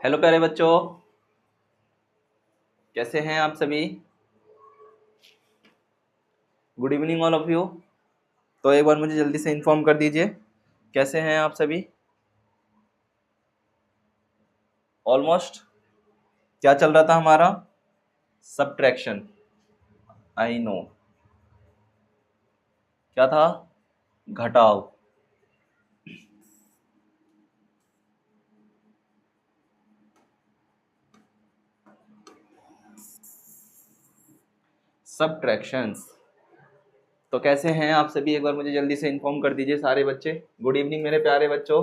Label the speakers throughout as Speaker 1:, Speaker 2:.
Speaker 1: Hello प्यारे बच्चों, कैसे हैं आप सभी। Good evening all of you. तो एक बार मुझे जल्दी से इन्फॉर्म कर दीजिए, कैसे हैं आप सभी। ऑलमोस्ट क्या चल रहा था हमारा, सबट्रैक्शन। आई नो, क्या था, घटाव। सबट्रैक्शंस। तो कैसे हैं आप सभी, एक बार मुझे जल्दी से इन्फॉर्म कर दीजिए सारे बच्चे। गुड इवनिंग मेरे प्यारे बच्चों।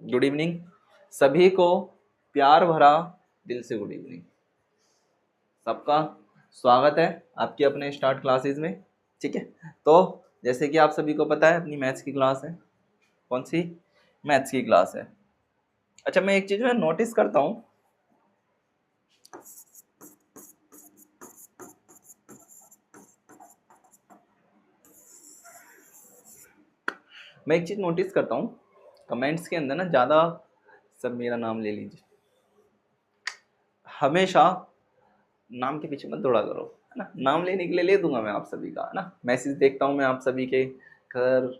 Speaker 1: गुड इवनिंग सभी को, प्यार भरा दिल से गुड इवनिंग। सबका स्वागत है आपके अपने स्टार्ट क्लासेस में। ठीक है, तो जैसे कि आप सभी को पता है अपनी मैथ्स की क्लास है। कौन सी? मैथ्स की क्लास है। अच्छा, मैं एक चीज में नोटिस करता हूँ, कमेंट्स के अंदर ना ज़्यादा, सर मेरा नाम ले लीजिए, हमेशा नाम के पीछे मत दौड़ा करो, है ना। नाम लेने के लिए ले दूंगा मैं आप सभी का, है ना। मैसेज देखता हूँ मैं आप सभी के, सर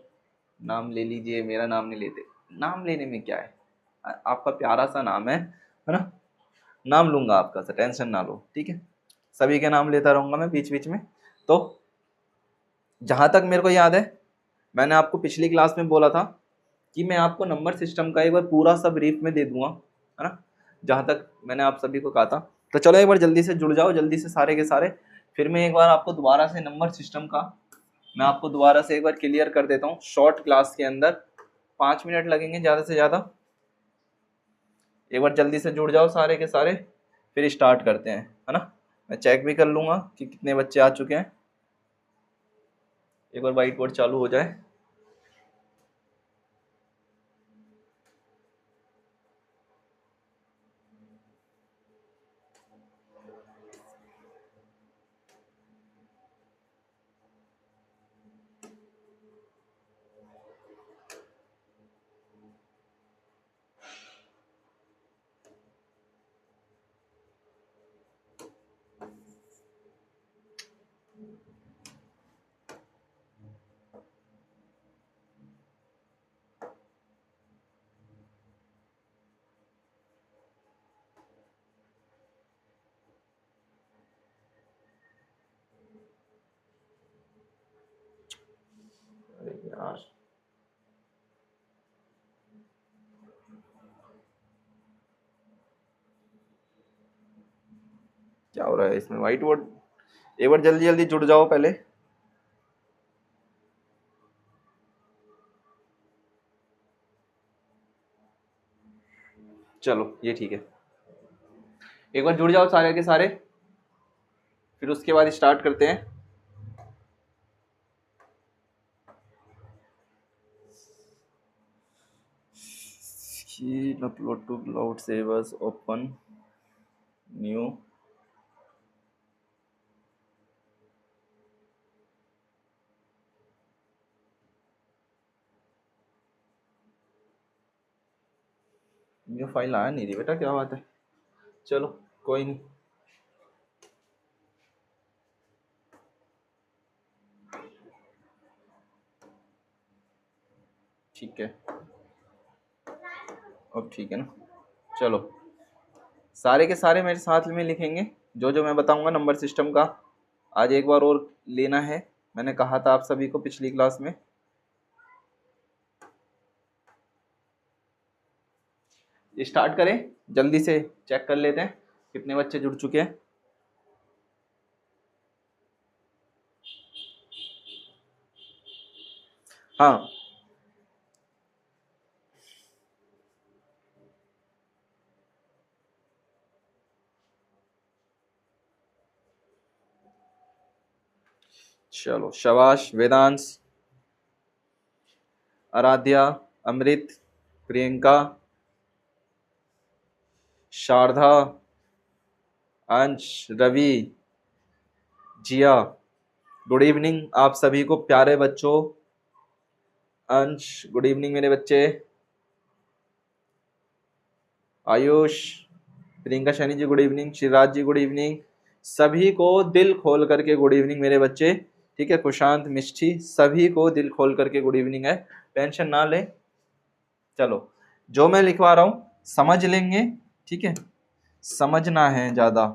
Speaker 1: नाम ले लीजिए, मेरा नाम नहीं लेते। नाम लेने में क्या है, आपका प्यारा सा नाम है ना। नाम लूंगा आपका, सर टेंशन ना लो, ठीक है। सभी के नाम लेता रहूंगा मैं बीच बीच में। तो जहां तक मेरे को याद है, मैंने आपको पिछली क्लास में बोला था कि मैं आपको नंबर सिस्टम का एक बार पूरा सा ब्रीफ में दे दूंगा, है ना। जहाँ तक मैंने आप सभी को कहा था। तो चलो एक बार जल्दी से जुड़ जाओ, जल्दी से सारे के सारे। फिर मैं एक बार आपको दोबारा से नंबर सिस्टम का, मैं आपको दोबारा से एक बार क्लियर कर देता हूँ शॉर्ट क्लास के अंदर। 5 मिनट लगेंगे ज़्यादा से ज़्यादा। एक बार जल्दी से जुड़ जाओ सारे के सारे, फिर स्टार्ट करते हैं, है ना। मैं चेक भी कर लूँगा कि कितने बच्चे आ चुके हैं। एक बार वाइट बोर्ड चालू हो जाए। अरे यार, क्या हो रहा है इसमें, व्हाइट बोर्ड। एक बार जल्दी जल्दी जुड़ जाओ पहले। चलो ये ठीक है, एक बार जुड़ जाओ सारे के सारे, फिर उसके बाद स्टार्ट करते हैं। Sheet upload to cloud savers, open new new file आया नहीं रही बेटा, क्या बात है। चलो कोई नहीं, ठीक है, अब ठीक है ना। चलो सारे के सारे मेरे साथ में लिखेंगे, जो जो मैं बताऊंगा नंबर सिस्टम का। आज एक बार और लेना है, मैंने कहा था आप सभी को पिछली क्लास में। स्टार्ट करें, जल्दी से चेक कर लेते हैं कितने बच्चे जुड़ चुके हैं। हाँ, चलो शबाश। वेदांश, आराध्या, अमृत, प्रियंका, शारदा, अंश, रवि, जिया, गुड इवनिंग आप सभी को प्यारे बच्चों। अंश गुड इवनिंग मेरे बच्चे। आयुष, प्रियंका शनि जी good evening, Shivraj ji good evening. सभी को दिल खोल करके गुड इवनिंग मेरे बच्चे, ठीक है। कुशांत, मिष्ठी, सभी को दिल खोल करके गुड इवनिंग है। टेंशन ना ले, चलो जो मैं लिखवा रहा हूं समझ लेंगे, ठीक है, समझना है ज्यादा।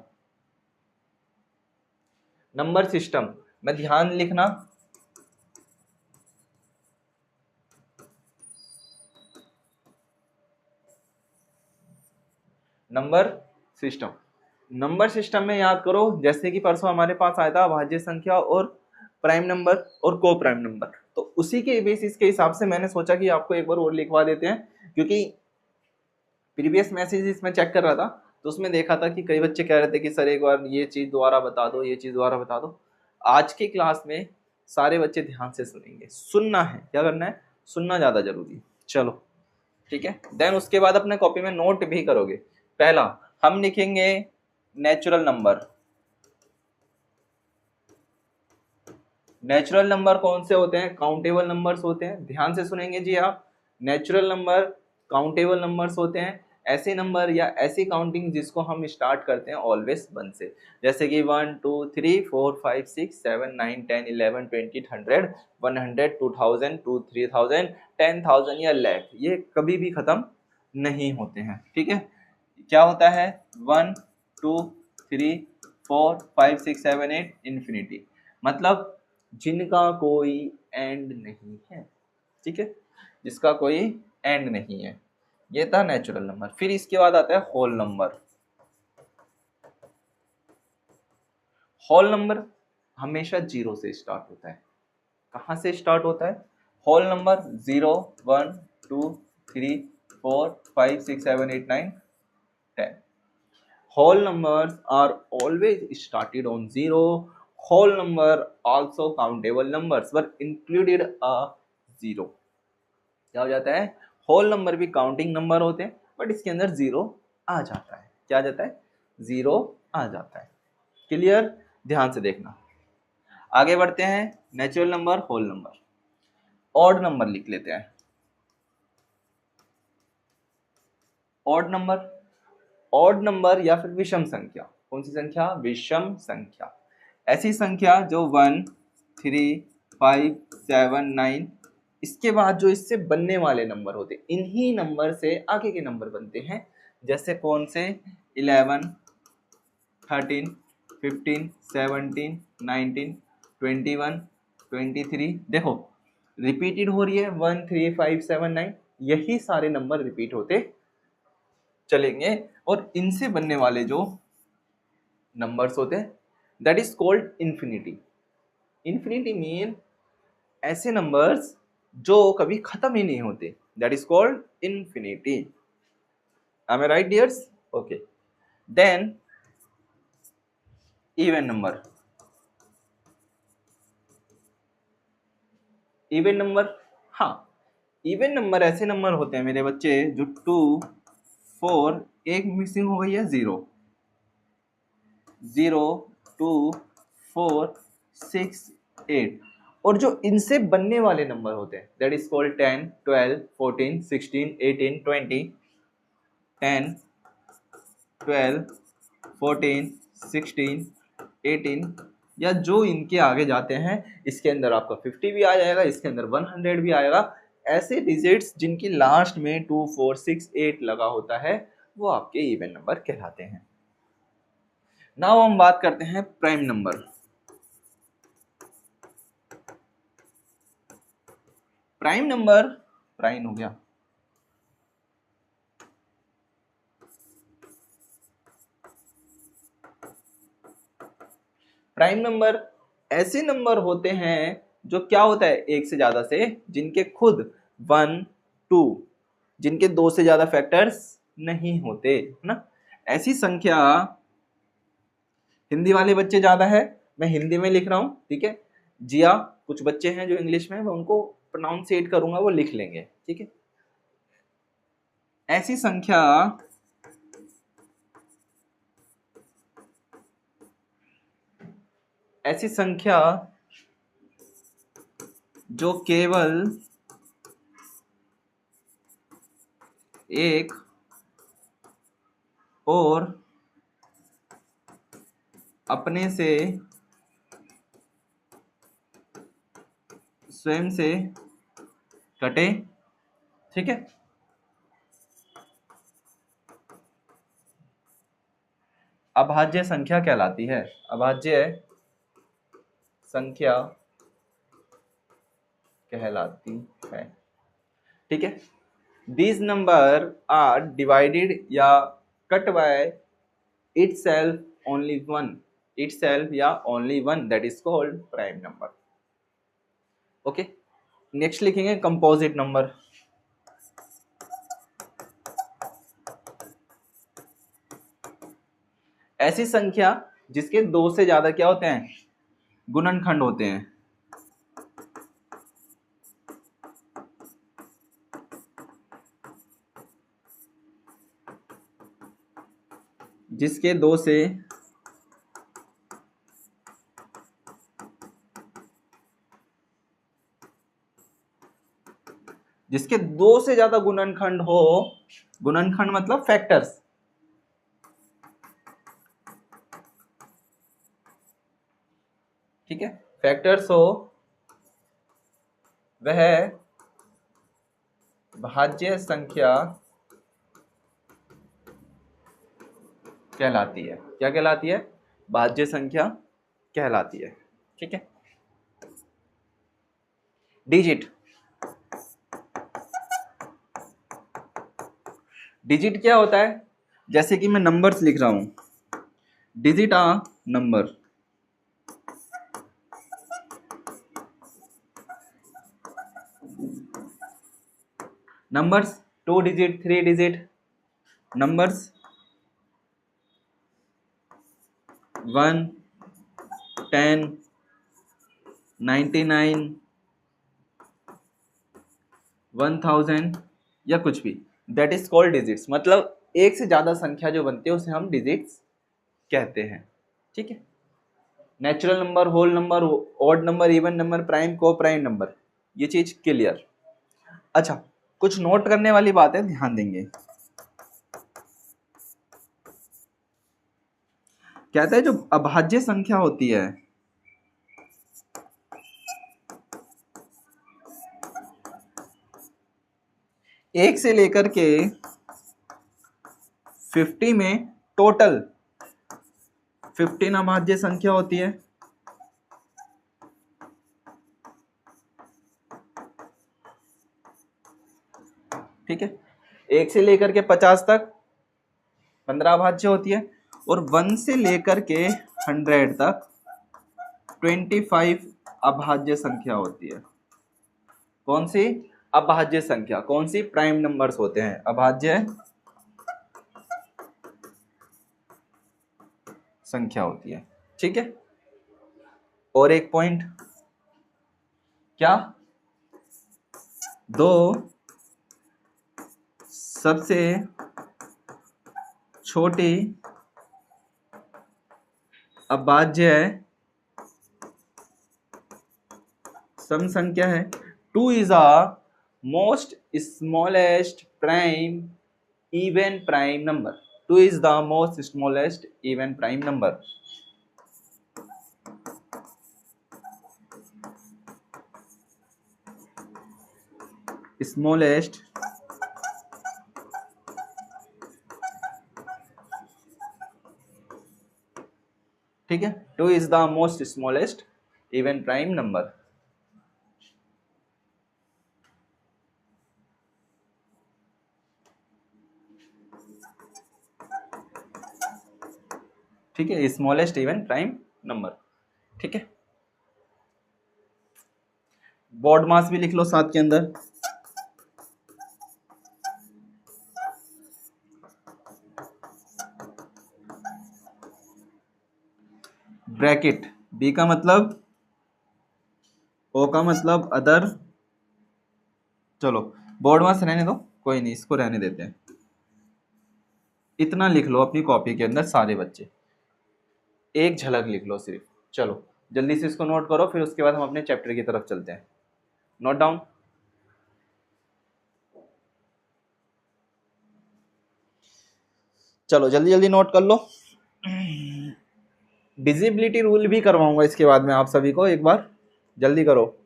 Speaker 1: नंबर सिस्टम में ध्यान लिखना। नंबर सिस्टम, नंबर सिस्टम में याद करो, जैसे कि परसों हमारे पास आया था भाज्य संख्या और प्राइम नंबर और को प्राइम नंबर, तो उसी के बेसिस के हिसाब से मैंने सोचा कि आपको एक बार और लिखवा देते हैं, क्योंकि प्रीवियस मैसेज इसमें चेक कर रहा था तो उसमें देखा था कि कई बच्चे कह रहे थे कि सर एक बार ये चीज दोबारा बता दो, ये चीज दोबारा बता दो। आज की क्लास में सारे बच्चे ध्यान से सुनेंगे, सुनना है, क्या करना है, सुनना ज्यादा जरूरी है। चलो ठीक है, देन उसके बाद अपने कॉपी में नोट भी करोगे। पहला हम लिखेंगे नेचुरल नंबर। नेचुरल नंबर कौन से होते हैं, काउंटेबल नंबर्स होते हैं, ध्यान से सुनेंगे जी आप। नेचुरल नंबर काउंटेबल नंबर्स होते हैं, ऐसे नंबर या ऐसी काउंटिंग जिसको हम स्टार्ट करते हैं ऑलवेज 1 से, जैसे कि 1 2 3 4 5 6 7 9 10 11 20 100 100 2000 2 3000 10,000 या लाख, ये कभी भी खत्म नहीं होते हैं, ठीक है। क्या होता है 1 2 3 4 5 6 7 8 इन्फिनिटी, मतलब जिनका कोई एंड नहीं है, ठीक है, जिसका कोई एंड नहीं है। ये था नेचुरल नंबर। फिर इसके बाद आता है होल नंबर। होल नंबर हमेशा 0 से स्टार्ट होता है। कहां से स्टार्ट होता है whole number? 0 1 2 3 4 5 6 7 8 9 10। Whole numbers are always started on 0. Whole number also countable numbers were included a 0. क्या हो जाता है, होल नंबर भी काउंटिंग नंबर होते हैं बट इसके अंदर 0 आ जाता है। क्या आ जाता है, 0 आ जाता है। क्लियर, ध्यान से देखना। आगे बढ़ते हैं, natural number, whole number. Odd number लिख लेते हैं। ऑड नंबर, ऑड नंबर या फिर विषम संख्या। कौन सी संख्या, विषम संख्या। ऐसी संख्या जो 1 3 5 7 9, इसके बाद जो इससे बनने वाले नंबर होते हैं, इन्हीं नंबर से आगे के नंबर बनते हैं। जैसे कौन से, 11 13 15 17 19 21 23। देखो रिपीटेड हो रही है 1 3 5 7 9, यही सारे नंबर रिपीट होते चलेंगे और इनसे बनने वाले जो नंबर्स होते हैं that is called infinity. Infinity mean ऐसे नंबर्स जो कभी खत्म ही नहीं होते, that is called infinity. am I right dears? okay, then even number. Even number, हाँ, इवन नंबर ऐसे नंबर होते हैं मेरे बच्चे जो 2 4, एक मिसिंग हो गई है 0 0 2 4 6 8, और जो इनसे बनने वाले नंबर होते हैं दैट इज कॉल्ड 10 12 14 16 18 20। 10 12 14 16 18, या जो इनके आगे जाते हैं इसके अंदर आपका 50 भी आ जाएगा, इसके अंदर 100 भी आएगा। ऐसे डिजिट्स जिनकी लास्ट में 2 4 6 8 लगा होता है वो आपके इवन नंबर कहलाते हैं। नाउ हम बात करते हैं prime number. Prime number, prime हो गया, प्राइम नंबर ऐसे नंबर होते हैं जो क्या होता है, एक से ज्यादा से, जिनके खुद 1 2, जिनके 2 से ज्यादा फैक्टर्स नहीं होते, है ना। ऐसी संख्या, हिंदी वाले बच्चे ज्यादा है, मैं हिंदी में लिख रहा हूं, ठीक है। जिया, कुछ बच्चे हैं जो इंग्लिश में, मैं उनको प्रोनाउंसिएट करूंगा, वो लिख लेंगे, ठीक है। ऐसी संख्या ऐसी संख्या जो केवल एक और अपने से स्वयं से कटे, ठीक है। अभाज्य संख्या कहलाती है, अभाज्य संख्या कहलाती है, ठीक है। These number are divided या cut by itself या only one, that is called prime number, okay. Next लिखेंगे कंपोजिट नंबर। ऐसी संख्या जिसके दो से ज्यादा क्या होते हैं, गुणनखंड होते हैं, जिसके दो से ज्यादा गुणनखंड हो, गुणनखंड मतलब फैक्टर्स, ठीक है, फैक्टर्स हो, वह भाज्य संख्या कहलाती है। क्या कहलाती है? भाज्य संख्या कहलाती है, ठीक है। डिजिट, डिजिट क्या होता है? जैसे कि मैं नंबर्स लिख रहा हूं, डिजिट आ number, numbers 2 digit, 3 digit, numbers 1, 10, 99, 1000 या कुछ भी, दैट इज कॉल्ड डिजिट्स। मतलब एक से ज्यादा संख्या जो बनती है उसे हम डिजिट्स कहते हैं, ठीक है। Natural number, whole number, odd number, even number, prime, co prime number, ये चीज क्लियर। अच्छा, कुछ नोट करने वाली बात है, ध्यान देंगे। कहता है जो अभाज्य संख्या होती है, एक से लेकर के 50 में टोटल 15 अभाज्य संख्या होती है, ठीक है। एक से लेकर के 50 तक 15 अभाज्य होती है, और 1 से लेकर के 100 तक 25 अभाज्य संख्या होती है। कौन सी? अभाज्य संख्या। कौन सी? प्राइम नंबर्स होते हैं, अभाज्य संख्या होती है, ठीक है। और एक पॉइंट, क्या? दो सबसे छोटी अभाज्य सम संख्या है। 2 is a most smallest prime even prime number. 2 is the most smallest even prime number. Smallest ठीक है, 2 is the most smallest even prime number. ठीक है, स्मॉलेस्ट इवन प्राइम नंबर, ठीक है। बॉड मास भी लिख लो साथ के अंदर। ब्रैकेट, बी का मतलब, ओ का मतलब अदर, चलो बॉड मास रहने दो, कोई नहीं, इसको रहने देते हैं। इतना लिख लो अपनी कॉपी के अंदर सारे बच्चे, एक झलक लिख लो सिर्फ। चलो जल्दी से इसको नोट करो, फिर उसके बाद हम अपने चैप्टर की तरफ चलते हैं। Note down. चलो जल्दी जल्दी नोट कर लो। विजिबिलिटी रूल भी करवाऊंगा इसके बाद में आप सभी को, एक बार जल्दी करो।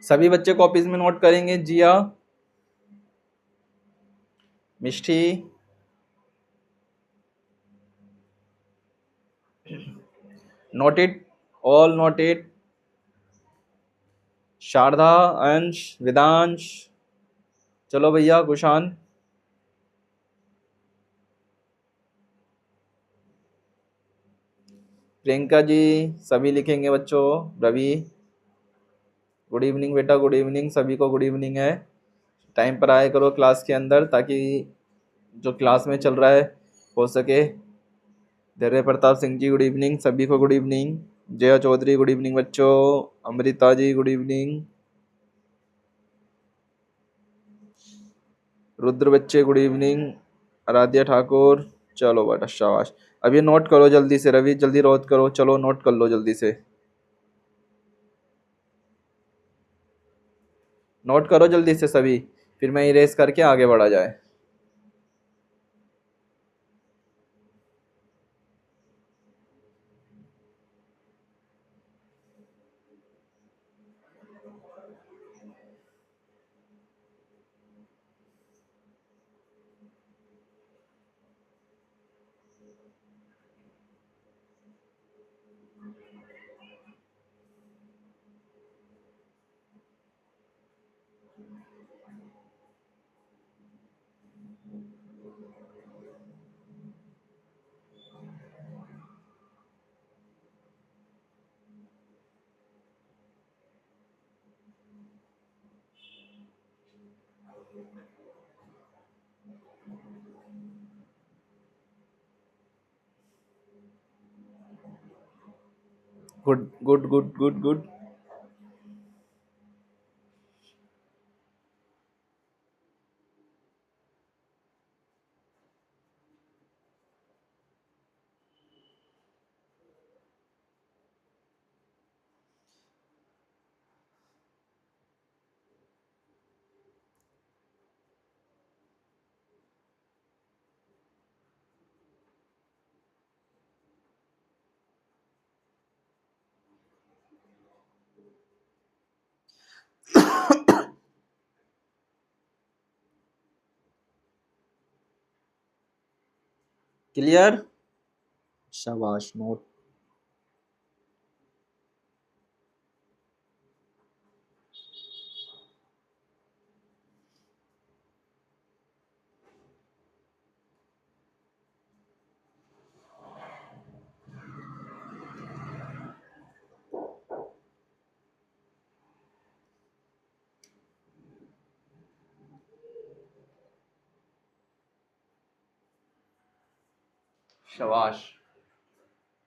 Speaker 1: सभी बच्चे कॉपीज में नोट करेंगे। Jiya, Mishti, note it, all note it. Sharda, Ansh, Vedansh, चलो भैया, कुशान, प्रियंका जी, सभी लिखेंगे बच्चों। रवि, गुड इवनिंग बेटा, गुड इवनिंग, सभी को गुड इवनिंग है। टाइम पर आया करो क्लास के अंदर, ताकि जो क्लास में चल रहा है हो सके। धैर्य प्रताप सिंह जी, गुड इवनिंग, सभी को good evening. Jaya Chaudhary, good evening बच्चों। Amrita ji, good evening. रुद्र बच्चे, गुड इवनिंग। आराध्या ठाकुर, चलो बेटा, शाबाश। अब ये नोट करो जल्दी से। रवि, जल्दी नोट करो, चलो नोट कर लो जल्दी से। नोट करो जल्दी से सभी, फिर मैं इरेज करके आगे बढ़ा जाए। Good good good good good. Clear, शाबाश। नोट, शाबाश।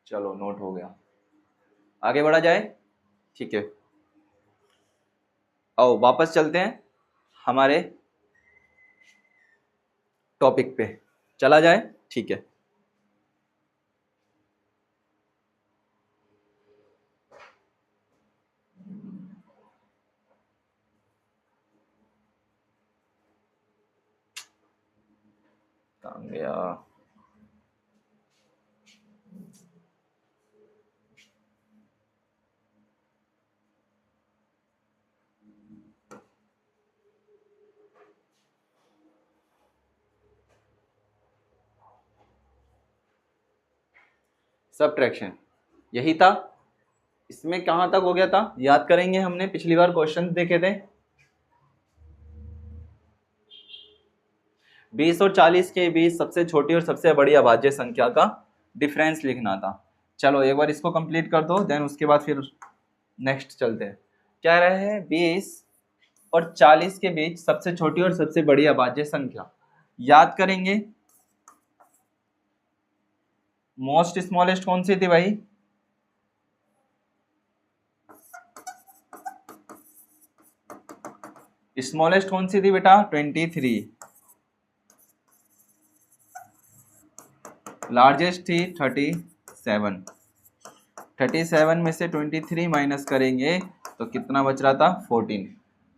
Speaker 1: चलो नोट हो गया, आगे बढ़ा जाए। ठीक है, आओ वापस चलते हैं हमारे टॉपिक पे, चला जाए। ठीक है, कहाँ गया। सबट्रैक्शन, यही था। इसमें कहां तक हो गया था याद करेंगे, हमने पिछली बार क्वेश्चन देखे थे। 20 और 40 के बीच सबसे छोटी और सबसे बड़ी अभाज्य संख्या का डिफरेंस लिखना था। चलो एक बार इसको कंप्लीट कर दो, देन उसके बाद फिर नेक्स्ट चलते हैं। क्या रहे हैं 20 और 40 के बीच सबसे छोटी और सबसे बड़ी अभाज्य संख्या याद करेंगे। मोस्ट स्मॉलेस्ट कौन सी थी भाई? स्मॉलेस्ट कौन सी थी बेटा? 23। लार्जेस्ट थी 37। 37 में से 23 माइनस करेंगे तो कितना बच रहा था? 14।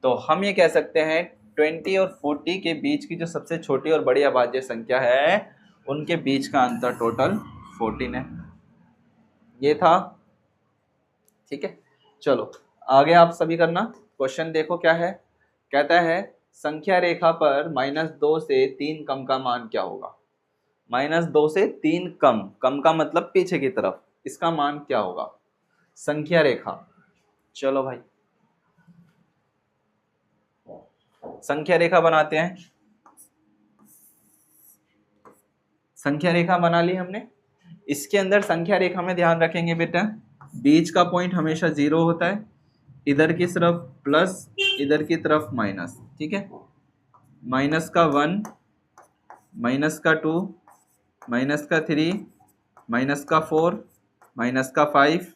Speaker 1: तो हम ये कह सकते हैं 20 और 40 के बीच की जो सबसे छोटी और बड़ी अभाज्य संख्या है उनके बीच का अंतर टोटल 14 है। ये था, ठीक है। चलो आगे आप सभी करना। क्वेश्चन देखो क्या है। कहता है संख्या रेखा पर -2 से 3 कम का मान क्या होगा? -2 से 3 कम, कम का मतलब पीछे की तरफ, इसका मान क्या होगा? संख्या रेखा। चलो भाई संख्या रेखा बनाते हैं। संख्या रेखा बना ली हमने। इसके अंदर संख्या रेखा में ध्यान रखेंगे बेटा, बीच का पॉइंट हमेशा 0 होता है, इधर की तरफ प्लस, इधर की तरफ माइनस, ठीक है। माइनस का 1, माइनस का 2, माइनस का 3, माइनस का 4, माइनस का 5,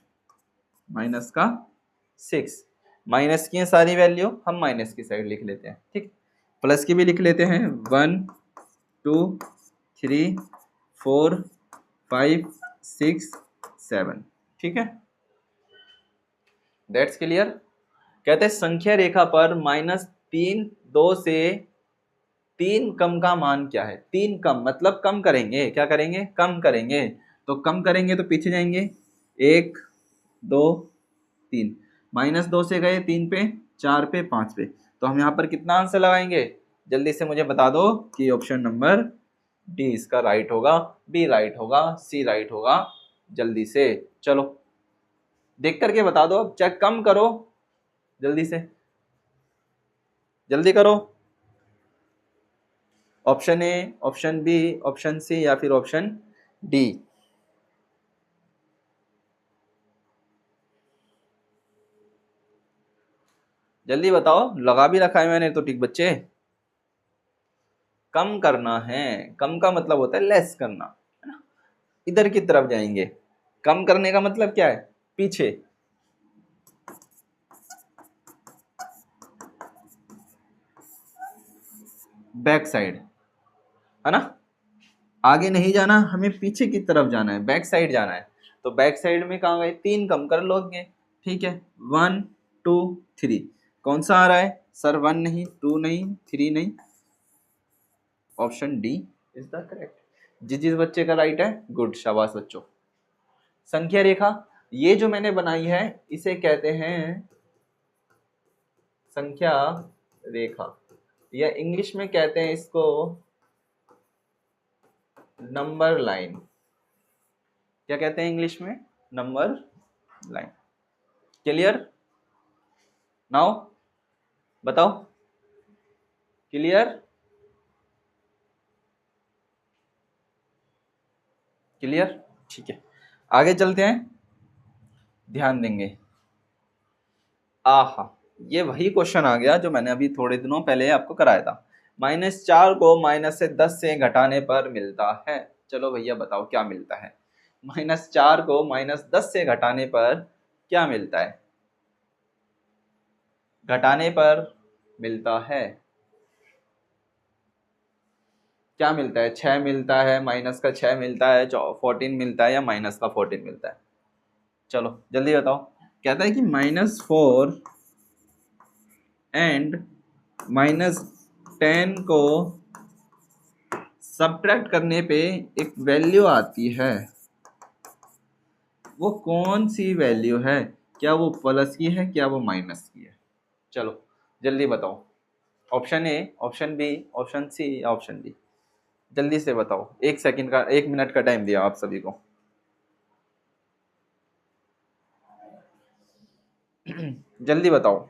Speaker 1: माइनस का 6। माइनस की सारी वैल्यू हम माइनस की साइड लिख लेते हैं, ठीक। प्लस की भी लिख लेते हैं, 1 2 3 4 5 6 7, ठीक है। That's clear. कहते हैं संख्या रेखा पर -3 2 से 3 कम का मान क्या है? 3 कम मतलब कम करेंगे, क्या करेंगे? कम करेंगे। तो कम करेंगे तो पीछे जाएंगे, 1 2 3, -2 से गए 3 पे, 4 पे, 5 पे, तो हम यहाँ पर कितना आंसर लगाएंगे? जल्दी से मुझे बता दो कि ऑप्शन नंबर डी इसका राइट होगा, बी राइट होगा, सी राइट होगा। जल्दी से चलो देख करके बता दो, चेक कम करो जल्दी से, जल्दी करो। Option A, option B, option C या फिर ऑप्शन डी? जल्दी बताओ, लगा भी रखा है मैंने तो, ठीक बच्चे। कम करना है, कम का मतलब होता है लेस करना, है ना। इधर की तरफ जाएंगे, कम करने का मतलब क्या है? पीछे। बैक साइड, है ना। आगे नहीं जाना, हमें पीछे की तरफ जाना है, बैक साइड जाना है। तो बैक साइड में कहाँ गए? 3 कम कर लोगे, ठीक है। 1 2 3, कौन सा आ रहा है सर? 1 नहीं, 2 नहीं, 3 नहीं, option D is the correct. जिस बच्चे का राइट है, गुड, शाबाश बच्चों। संख्या रेखा ये जो मैंने बनाई है इसे कहते हैं संख्या रेखा, या इंग्लिश में कहते हैं इसको नंबर लाइन। क्या कहते हैं इंग्लिश में? Number line. Clear now? बताओ, क्लियर? क्लियर, ठीक है। आगे चलते हैं, ध्यान देंगे। आहा, ये वही क्वेश्चन आ गया जो मैंने अभी थोड़े दिनों पहले आपको कराया था। -4 को -10 से घटाने पर मिलता है। चलो भैया बताओ क्या मिलता है? -4 को -10 से घटाने पर क्या मिलता है? घटाने पर मिलता है क्या मिलता है? 6 मिलता है, माइनस का 6 मिलता है, 14 मिलता है, या माइनस का 14 मिलता है? चलो जल्दी बताओ। कहता है कि -4 एंड -10 को सब्ट्रैक्ट करने पे एक वैल्यू आती है, वो कौन सी वैल्यू है? क्या वो प्लस की है, क्या वो माइनस की है? चलो जल्दी बताओ। Option A, option B, option C या ऑप्शन डी? जल्दी से बताओ, 1 सेकंड का, 1 मिनट का टाइम दिया आप सभी को। जल्दी बताओ।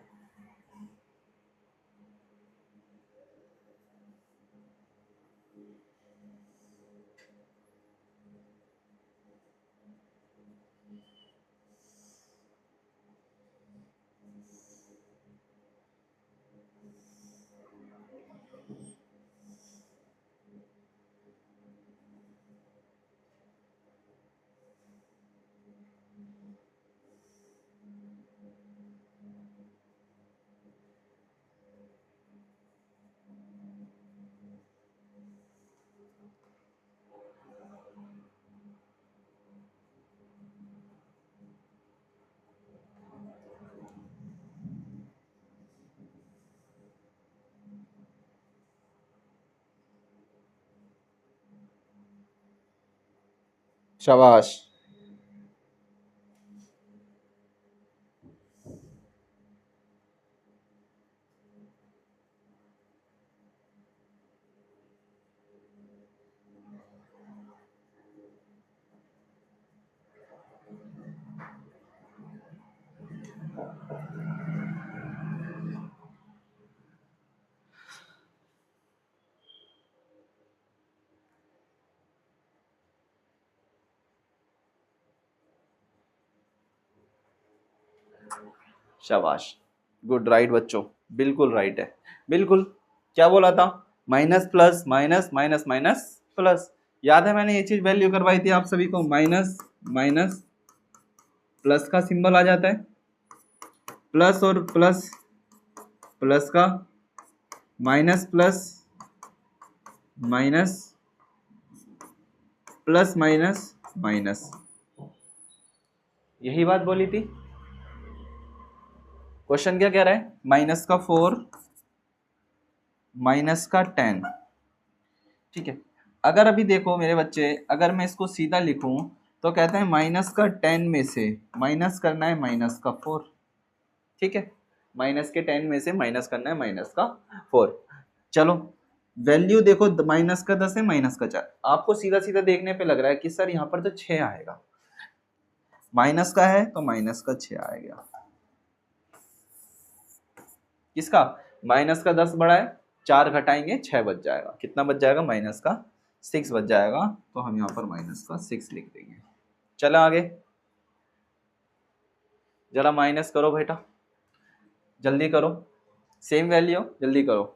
Speaker 1: शाबाश। शाबाश, गुड, राइट बच्चों, बिल्कुल राइट है। बिल्कुल, क्या बोला था? Minus plus minus minus minus plus. याद है मैंने ये चीज वैल्यू करवाई थी आप सभी को। माइनस माइनस प्लस का सिंबल आ जाता है, प्लस और प्लस प्लस का, minus plus minus plus minus minus. यही बात बोली थी। क्वेश्चन क्या कह रहा है? माइनस का 4 माइनस का 10। ठीक है, अगर अभी देखो मेरे बच्चे, अगर मैं इसको सीधा लिखूं तो कहते हैं माइनस का 10 में से माइनस करना है माइनस का 4। ठीक है, माइनस के 10 में से माइनस करना है माइनस का 4। चलो वैल्यू देखो, माइनस का 10 है माइनस का 4। आपको सीधा सीधा देखने पे लग रहा है कि सर यहाँ पर तो 6 आएगा, माइनस का है तो माइनस का 6 आएगा। किसका? माइनस का 10 बड़ा है, 4 घटाएंगे 6 बच जाएगा। कितना बच जाएगा? माइनस का 6 बच जाएगा। तो हम यहाँ पर माइनस का 6 लिख देंगे। चलो आगे, जरा माइनस करो बेटा, जल्दी करो, सेम वैल्यू, जल्दी करो।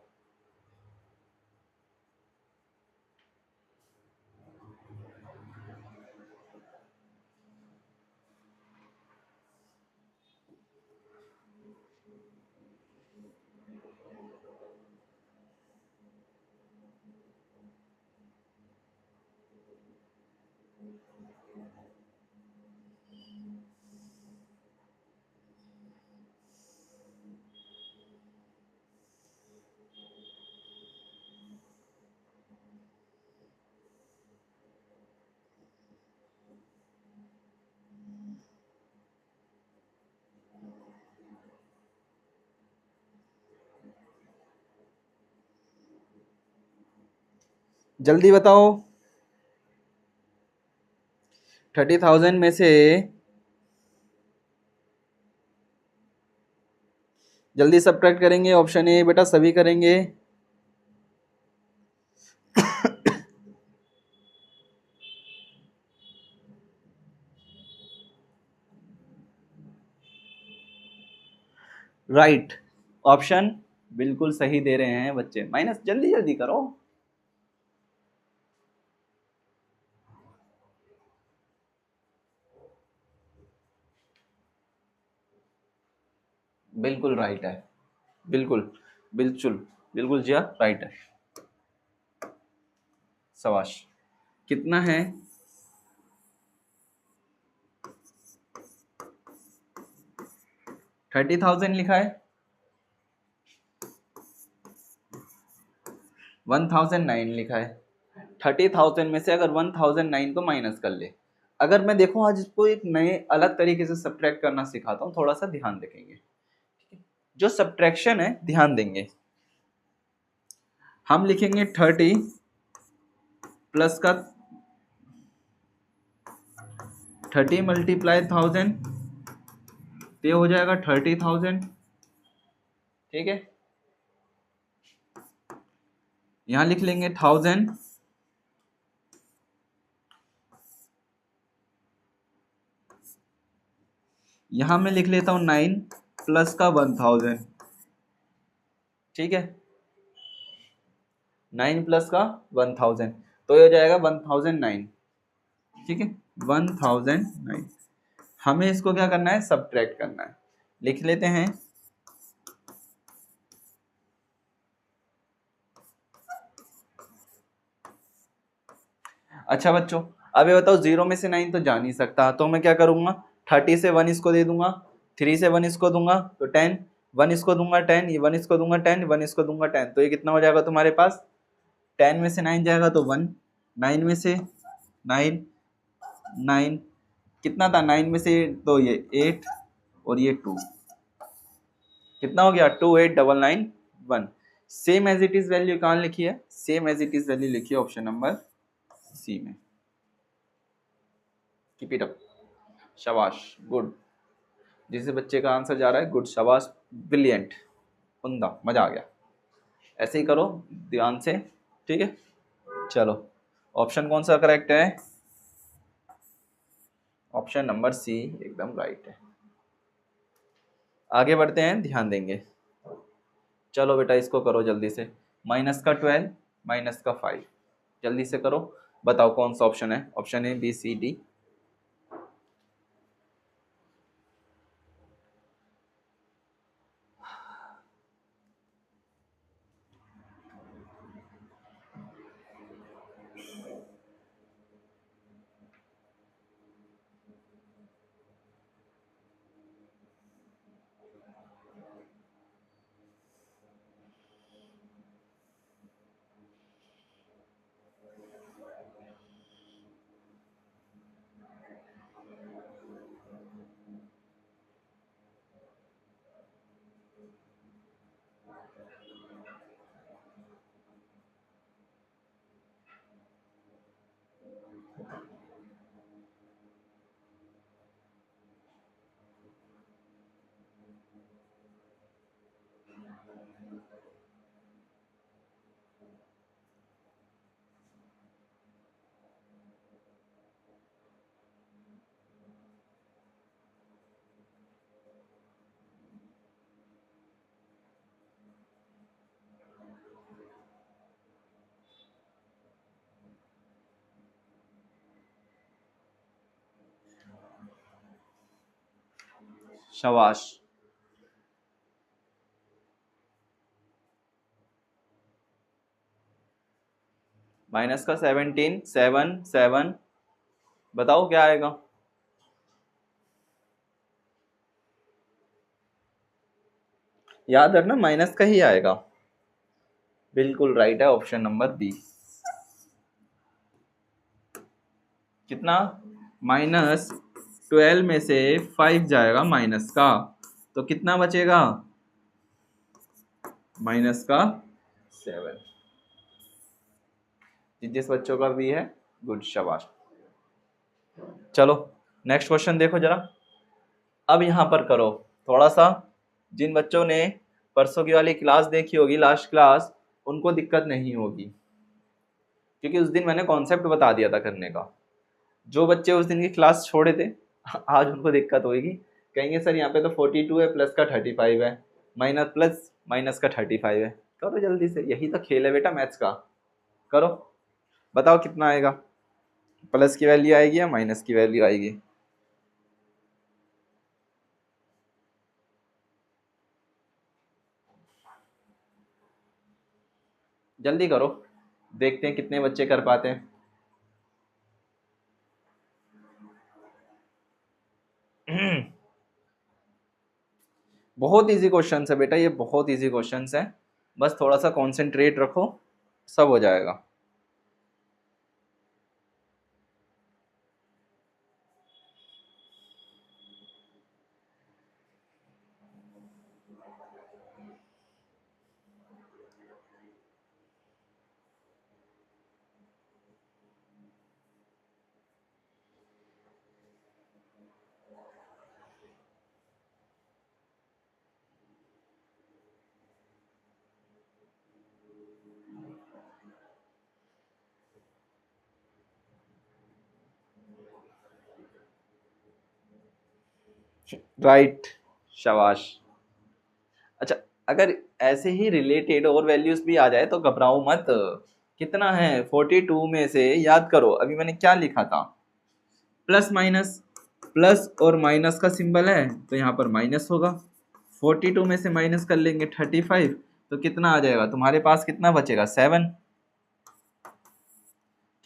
Speaker 1: जल्दी बताओ। 30,000 में से जल्दी सब्ट्रैक्ट करेंगे। ऑप्शन ए बेटा सभी करेंगे। राइट, ऑप्शन बिल्कुल सही दे रहे हैं बच्चे। माइनस जल्दी जल्दी करो। बिल्कुल राइट है, बिल्कुल बिल्कुल बिल्कुल जी, राइट है। शाबाश। कितना है? 30,000 लिखा है, 1009 लिखा है। 30,000 में से अगर 1009 को माइनस कर ले, अगर मैं देखूं आज इसको एक नए अलग तरीके से सब्ट्रैक्ट करना सिखाता हूं, थोड़ा सा ध्यान रखेंगे। जो सब्ट्रैक्शन है ध्यान देंगे। हम लिखेंगे 30 प्लस का 30 मल्टीप्लाई 1000 तो ये हो जाएगा 30,000। ठीक है, यहां लिख लेंगे 1000, यहां मैं लिख लेता हूं 9 प्लस का 1000। ठीक है, 9 प्लस का 1000, तो ये हो जाएगा 1009। ठीक है, 1009। हमें इसको क्या करना है, सब्ट्रैक्ट करना है। लिख लेते हैं, अच्छा बच्चों, अब ये बताओ 0 में से 9 तो जा नहीं सकता, तो मैं क्या करूंगा, 30 से 1 इसको दे दूंगा, 3 से 1 इसको दूंगा तो 10, 1 इसको दूंगा 10, ये 1 इसको दूंगा 10, 1 इसको दूंगा 10, तो ये कितना हो जाएगा तुम्हारे पास, 10 में से 9 जाएगा तो 1, 9 में से 9, 9 कितना था, 9 में से तो ये 8 और ये 2, कितना हो गया, 28991। Same as it is value कहाँ लिखी है, same as it is value लिखी है ऑप्शन नंबर सी में। कीप इट अप, शाबाश, गुड। जिस बच्चे का आंसर जा रहा है, गुड, शाबाश, ब्रिलियंट, उम्दा, मजा आ गया। ऐसे ही करो ध्यान से। ठीक है, चलो ऑप्शन कौन सा करेक्ट है, ऑप्शन नंबर सी एकदम राइट है। आगे बढ़ते हैं, ध्यान देंगे। चलो बेटा इसको करो जल्दी से, माइनस का 12 माइनस का 5, जल्दी से करो, बताओ कौन सा ऑप्शन है, option A B C D. शाबाश, माइनस का 17 7 7, बताओ क्या आएगा, याद रखना माइनस का ही आएगा। बिल्कुल राइट है ऑप्शन नंबर बी। कितना, -12 में से 5 जाएगा माइनस का, तो कितना बचेगा, माइनस का 7। जिस बच्चों का बी है, गुड, शाबाश। चलो नेक्स्ट क्वेश्चन देखो जरा। अब यहां पर करो थोड़ा सा, जिन बच्चों ने परसों की वाली क्लास देखी होगी, लास्ट क्लास, उनको दिक्कत नहीं होगी, क्योंकि उस दिन मैंने कॉन्सेप्ट बता दिया था करने का। जो बच्चे उस दिन की क्लास छोड़े थे, आज उनको दिक्कत होगी, कहेंगे सर यहाँ पे तो 42 है, प्लस का 35 है, माइनस प्लस माइनस का 35 है। करो जल्दी से, यही तो खेल है बेटा मैथ्स का, करो, बताओ कितना आएगा, प्लस की वैल्यू आएगी या माइनस की वैल्यू आएगी। जल्दी करो, देखते हैं कितने बच्चे कर पाते हैं। बहुत इजी क्वेश्चन है बेटा, ये बहुत इजी क्वेश्चन है, बस थोड़ा सा कंसंट्रेट रखो, सब हो जाएगा। राइट, शाबाश। अच्छा, अगर ऐसे ही रिलेटेड और वैल्यूज भी आ जाए तो घबराओ मत। कितना है 42 में से, याद करो अभी मैंने क्या लिखा था, प्लस माइनस, प्लस और माइनस का सिंबल है तो यहाँ पर माइनस होगा। 42 में से माइनस कर लेंगे 35, तो कितना आ जाएगा तुम्हारे पास, कितना बचेगा 7।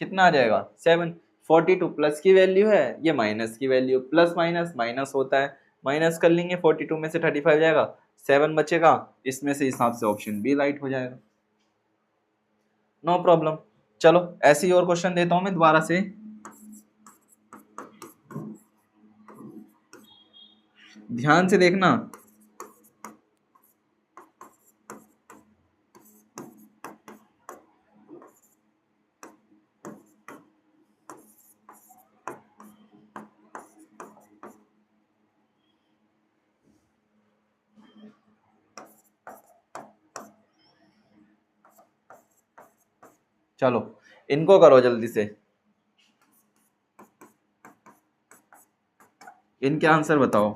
Speaker 1: कितना आ जाएगा 7। 42 प्लस की वैल्यू है, ये माइनस की वैल्यू, प्लस माइनस माइनस होता है, माइनस कर लेंगे 42 में से 35 जाएगा, 7 बचेगा। इसमें से हिसाब से ऑप्शन बी राइट हो जाएगा। No problem. चलो ऐसे ही और क्वेश्चन देता हूं मैं दोबारा से। ध्यान से देखना। चलो इनको करो जल्दी से, इनके आंसर बताओ।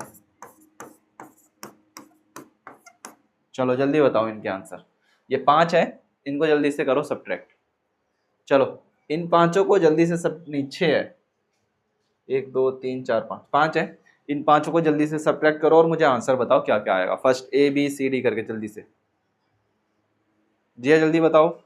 Speaker 1: चलो जल्दी बताओ इनके आंसर। ये 5 है, इनको जल्दी से करो सब्ट्रैक्ट। चलो इन पांचों को जल्दी से, सब नहीं 6 है, 1 2 3 4 5, 5 है। इन पांचों को जल्दी से सब्ट्रैक्ट करो और मुझे आंसर बताओ क्या क्या आएगा, first A B C D करके जल्दी से। जी जल्दी बताओ।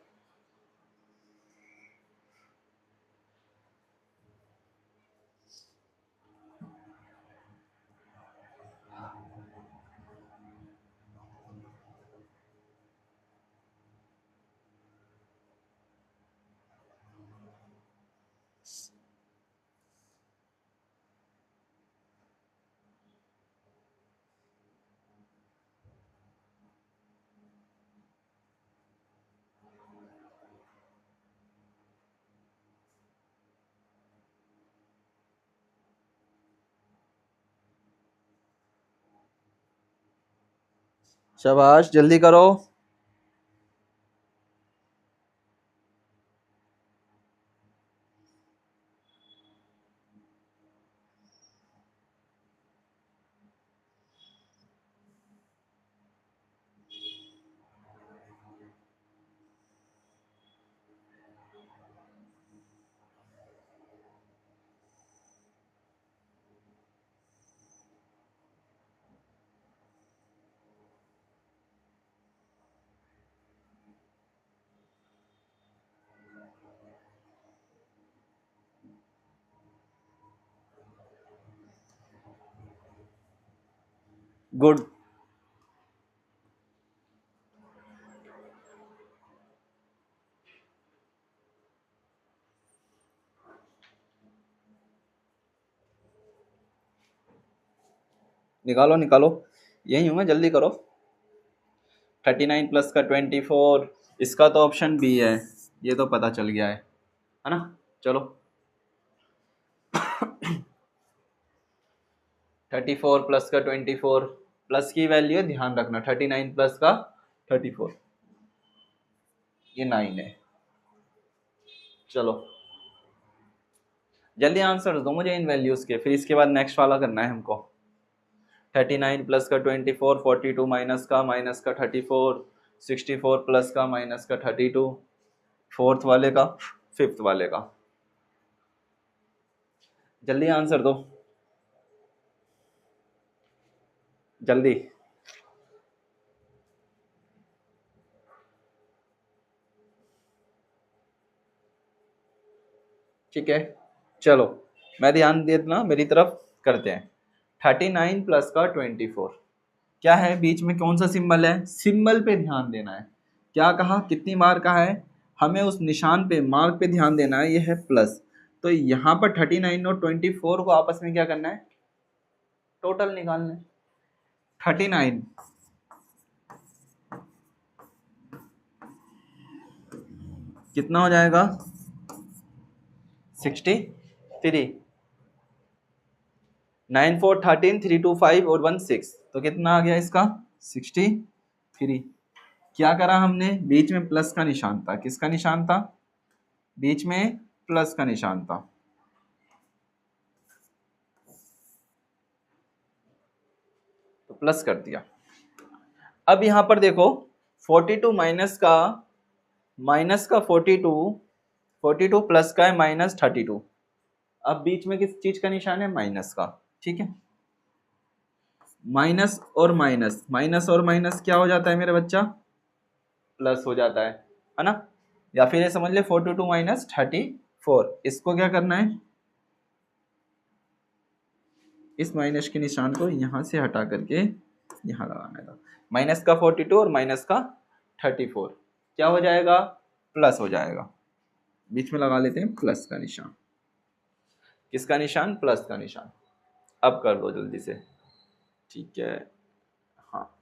Speaker 1: शाबाश जल्दी करो। गुड। निकालो निकालो, यही हूं मैं, जल्दी करो। 39 प्लस का 24, इसका तो ऑप्शन बी है, ये तो पता चल गया है ना। चलो 34 प्लस का 24, प्लस की वैल्यू है, ध्यान रखना 39 प्लस का 34, ये 9 है। चलो जल्दी आंसर दो मुझे इन वैल्यूज के, फिर इसके बाद नेक्स्ट वाला करना है हमको। 39 प्लस का 24, 42 माइनस का 34, 64 प्लस का माइनस का 32, फोर्थ वाले का, फिफ्थ वाले का। जल्दी आंसर दो, जल्दी। ठीक है चलो, मैं ध्यान देना मेरी तरफ, करते हैं। 39 प्लस का 24, क्या है बीच में, कौन सा सिंबल है, सिंबल पे ध्यान देना है। क्या कहा, कितनी बार कहा है, हमें उस निशान पे, मार्क पे ध्यान देना है, ये है प्लस। तो यहाँ पर 39 और 24 को आपस में क्या करना है, टोटल निकालना है। 39 कितना हो जाएगा, 63, 9 4 13, 3 2 5 और 1 6, तो कितना आ गया इसका 63। क्या करा हमने, बीच में प्लस का निशान था, किसका निशान था, बीच में प्लस का निशान था। प्लस कर दिया। अब यहाँ पर देखो 42 माइनस का 42 प्लस का है -32। अब बीच में किस चीज का निशान है? माइनस का। ठीक है, माइनस और माइनस क्या हो जाता है मेरे बच्चा? प्लस हो जाता है ना। या फिर ये समझ ले 42 माइनस 34। इसको क्या करना है? इस माइनस के निशान को यहां से हटा करके यहां लगाना है। माइनस का 42 और माइनस का 34 क्या हो जाएगा? प्लस हो जाएगा। बीच में लगा लेते हैं प्लस का निशान। किसका निशान? प्लस का निशान। अब कर दो जल्दी से। ठीक है, हाँ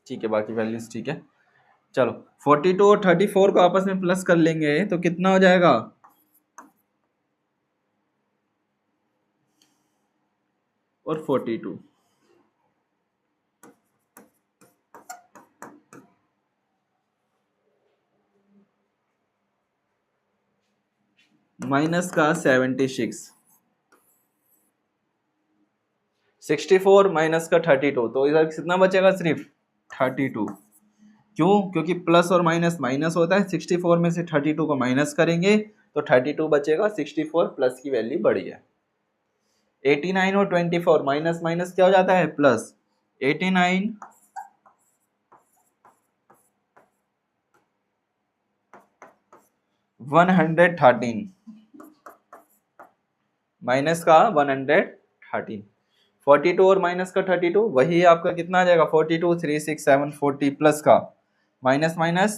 Speaker 1: ठीक है, बाकी वैल्यूज ठीक है। चलो 42 और 34 को आपस में प्लस कर लेंगे तो कितना हो जाएगा? और 42 माइनस का 76 64 माइनस का 32। तो इधर कितना बचेगा? सिर्फ 32। क्यों? क्योंकि प्लस और माइनस माइनस होता है। 64 में से 32 को माइनस करेंगे तो 32 बचेगा। 64 प्लस की वैल्यू बड़ी है। 89 और 24 माइनस माइनस क्या हो जाता है? प्लस। 89 113 माइनस का 113। 42 और माइनस का 32 वही आपका कितना आ जाएगा? 42 3 6 7 40 प्लस का माइनस माइनस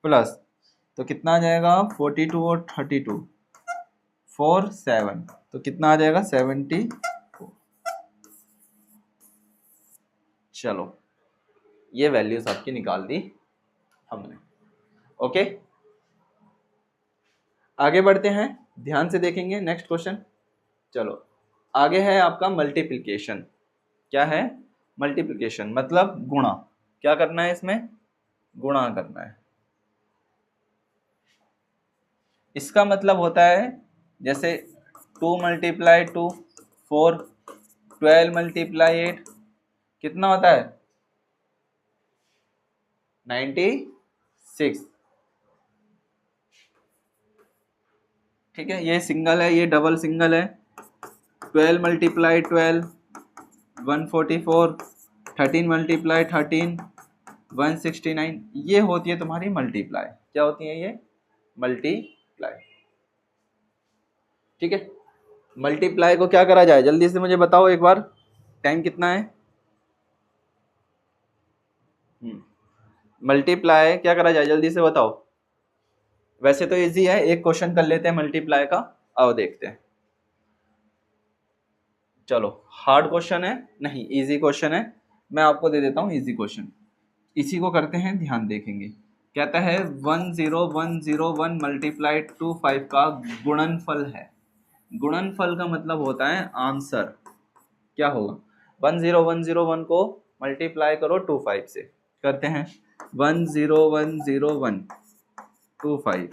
Speaker 1: प्लस, तो कितना आ जाएगा? 42 और 32 4 7, तो कितना आ जाएगा? 70। चलो ये वैल्यूज आपकी निकाल दी हमने। ओके, आगे बढ़ते हैं, ध्यान से देखेंगे नेक्स्ट क्वेश्चन। चलो आगे है आपका मल्टीप्लिकेशन। क्या है? मल्टीप्लिकेशन मतलब गुणा। क्या करना है इसमें? गुणा करना है। इसका मतलब होता है जैसे 2 मल्टीप्लाई 2 4, 12 मल्टीप्लाई 8 कितना होता है? 96। ठीक है, ये सिंगल है, ये डबल सिंगल है। 12 मल्टीप्लाई 12 144, 13 मल्टीप्लाई 13 169। ये होती है तुम्हारी मल्टीप्लाई। क्या होती है ये? मल्टीप्लाई। ठीक है, मल्टीप्लाई को क्या करा जाए? जल्दी से मुझे बताओ एक बार। टाइम कितना है? मल्टीप्लाई क्या करा जाए? जल्दी से बताओ। वैसे तो इजी है, एक क्वेश्चन कर लेते हैं मल्टीप्लाई का। आओ देखते हैं। चलो हार्ड क्वेश्चन है नहीं, इजी क्वेश्चन है। मैं आपको दे देता हूँ इजी क्वेश्चन। इसी को करते हैं, ध्यान देखेंगे। कहता है 10101 मल्टीप्लाई 25 का गुणनफल है। गुणनफल का मतलब होता है आंसर। क्या होगा? 10101 को मल्टीप्लाई करो 25 से। करते हैं 10101 25।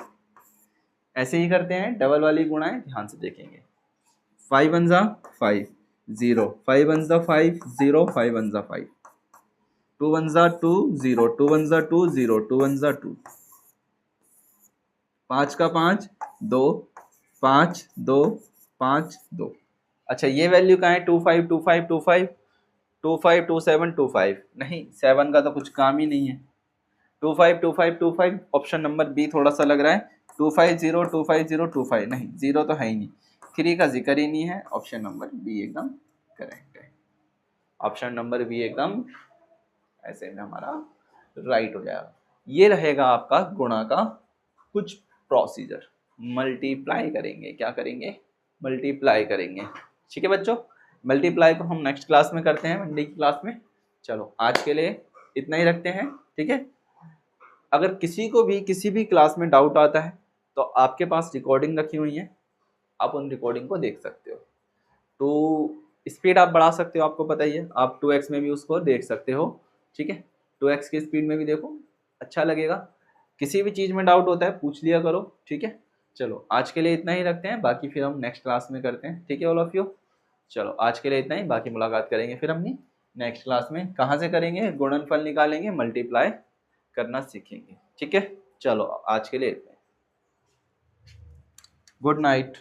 Speaker 1: ऐसे ही करते हैं, डबल वाली गुणाएं ध्यान से देखेंगे। 5 1 जा 5 0, 5 1 जा 5 0, 5 1 जा 5, 2 1 जा 2 0, 2 1 जा 2 0, 2 1 जा 2, 5 का 5 2, 5 2 5 2। अच्छा ये वैल्यू कहाँ है? 25 25 25 25 27 25। नहीं, 7 का तो कुछ काम ही नहीं है। 25 25 25 ऑप्शन नंबर बी थोड़ा सा लग रहा है। 250 250 25 नहीं, जीरो तो है ही नहीं। 3 का जिक्र ही नहीं है। ऑप्शन नंबर बी एकदम करेक्ट है। ऑप्शन नंबर बी एकदम ऐसे में हमारा राइट हो जाएगा। ये रहेगा आपका गुणा का कुछ प्रोसीजर। मल्टीप्लाई करेंगे, क्या करेंगे? मल्टीप्लाई करेंगे। ठीक है बच्चों, मल्टीप्लाई को हम नेक्स्ट क्लास में करते हैं, मंडे की क्लास में। चलो आज के लिए इतना ही रखते हैं। ठीक है, अगर किसी को भी किसी भी क्लास में डाउट आता है तो आपके पास रिकॉर्डिंग रखी हुई है, आप उन रिकॉर्डिंग को देख सकते हो। तो स्पीड आप बढ़ा सकते हो, आपको पता ही है। आप 2x में भी उसको देख सकते हो। ठीक है, 2x की स्पीड में भी देखो, अच्छा लगेगा। किसी भी चीज़ में डाउट होता है पूछ लिया करो। ठीक है, चलो आज के लिए इतना ही रखते हैं, बाकी फिर हम नेक्स्ट क्लास में करते हैं, ठीक है ऑल ऑफ यू। चलो आज के लिए इतना ही, बाकी मुलाकात करेंगे फिर अपनी नेक्स्ट क्लास में। कहाँ से करेंगे? गुणनफल निकालेंगे, मल्टीप्लाई करना सीखेंगे, ठीक है। चलो आज के लिए इतना ही। Good night.